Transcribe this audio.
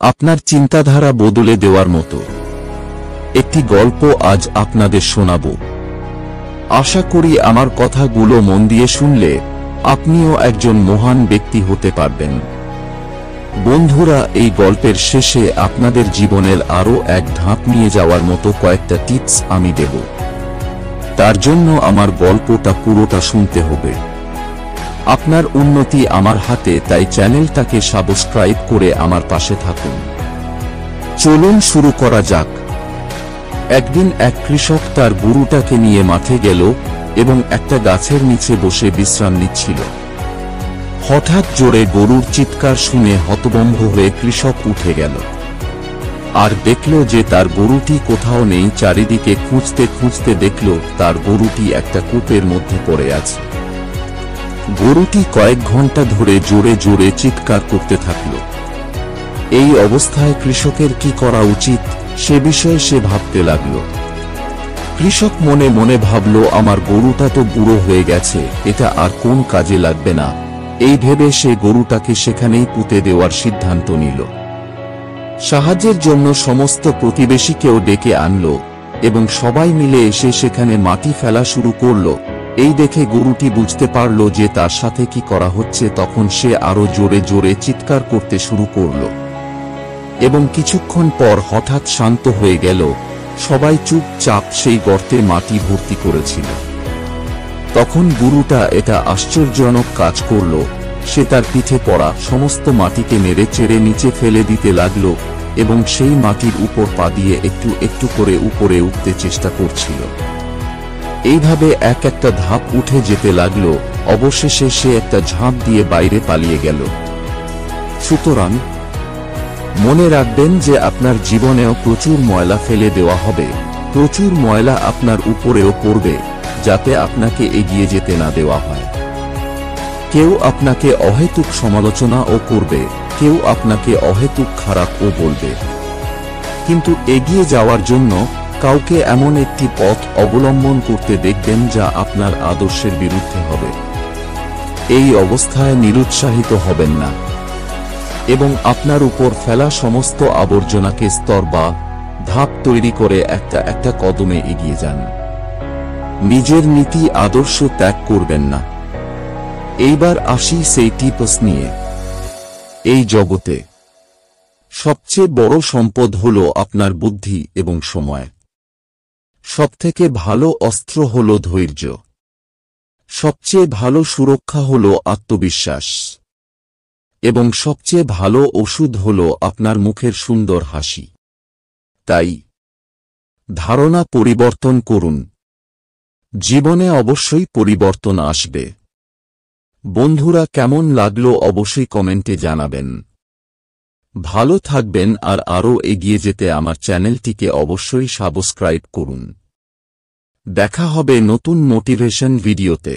আপনার চিন্তাধারা বদলে দেওয়ার মতো একটি গল্প আজ আপনাদের শোনাব। আশা করি আমার কথাগুলো মন দিয়ে শুনলে আপনিও একজন মহান ব্যক্তি হতে পারবেন। বন্ধুরা, এই গল্পের শেষে আপনাদের জীবনের আরও এক ধাপ নিয়ে যাওয়ার মতো কয়েকটা টিপস আমি দেব। তার জন্য আমার গল্পটা পুরোটা শুনতে হবে। আপনার উন্নতি আমার হাতে, তাই চ্যানেলটাকে সাবস্ক্রাইব করে আমার পাশে থাকুন। চলুন শুরু করা যাক। একদিন এক কৃষক তার গরুটাকে নিয়ে মাঠে গেল এবং একটা গাছের নিচে বসে বিশ্রাম নিচ্ছিল। হঠাৎ জোরে গরুর চিৎকার শুনে হতভম্ব হয়ে কৃষক উঠে গেল আর দেখল যে তার গরুটি কোথাও নেই। চারিদিকে খুঁজতে খুঁজতে দেখল তার গরুটি একটা কূপের মধ্যে পড়ে আছে। গরুটি কয়েক ঘন্টা ধরে জোরে জোরে চিৎকার করতে থাকল। এই অবস্থায় কৃষকের কি করা উচিত সে বিষয়ে সে ভাবতে লাগল। কৃষক মনে মনে ভাবল, আমার গরুটা তো বুড়ো হয়ে গেছে, এটা আর কোন কাজে লাগবে না। এই ভেবে সে গরুটাকে সেখানেই পুঁতে দেওয়ার সিদ্ধান্ত নিল। সাহায্যের জন্য সমস্ত প্রতিবেশীকেও ডেকে আনল এবং সবাই মিলে এসে সেখানে মাটি ফেলা শুরু করল। এই দেখে গরুটি বুঝতে পারল যে তার সাথে কি করা হচ্ছে। তখন সে আরো জোরে জোরে চিৎকার করতে শুরু করল এবং কিছুক্ষণ পর হঠাৎ শান্ত হয়ে গেল। সবাই চুপচাপ সেই গর্তে মাটি ভর্তি করেছিল। তখন গরুটা এটা আশ্চর্যজনক কাজ করল। সে তার পিঠে পড়া সমস্ত মাটিকে নেড়ে চেড়ে নিচে ফেলে দিতে লাগল এবং সেই মাটির উপর পা দিয়ে একটু একটু করে উপরে উঠতে চেষ্টা করছিল। এইভাবে এক একটা ধাপ উঠে যেতে লাগল। অবশেষে সে একটা ঝাঁপ দিয়ে বাইরে পালিয়ে গেল। সুতরাং মনে রাখবেন যে আপনার জীবনেও প্রচুর ময়লা ফেলে দেওয়া হবে, প্রচুর ময়লা আপনার উপরেও পড়বে, যাতে আপনাকে এগিয়ে যেতে না দেওয়া হয়। কেউ আপনাকে অহেতুক সমালোচনাও করবে, কেউ আপনাকে অহেতুক খারাপও বলবে, কিন্তু এগিয়ে যাওয়ার জন্য কাউকে এমন একটি পথ অবলম্বন করতে দেখবেন যা আপনার আদর্শের বিরুদ্ধে হবে। এই অবস্থায় নিরুৎসাহিত হবেন না এবং আপনার উপর ফেলা সমস্ত আবর্জনাকে স্তর বা ধাপ তৈরি করে একটা একটা কদমে এগিয়ে যান। নিজের নীতি আদর্শ ত্যাগ করবেন না। এইবার আসি সেই টিপস নিয়ে। এই জগতে সবচেয়ে বড় সম্পদ হল আপনার বুদ্ধি এবং সময়। সবথেকে ভালো অস্ত্র হল ধৈর্য। সবচেয়ে ভালো সুরক্ষা হল আত্মবিশ্বাস এবং সবচেয়ে ভালো ওষুধ হল আপনার মুখের সুন্দর হাসি। তাই ধারণা পরিবর্তন করুন। জীবনে অবশ্যই পরিবর্তন আসবে। বন্ধুরা, কেমন লাগলো অবশ্যই কমেন্টে জানাবেন। ভালো থাকবেন আর আরও এগিয়ে যেতে আমার চ্যানেলটিকে অবশ্যই সাবস্ক্রাইব করুন। দেখা হবে নতুন মোটিভেশন ভিডিওতে।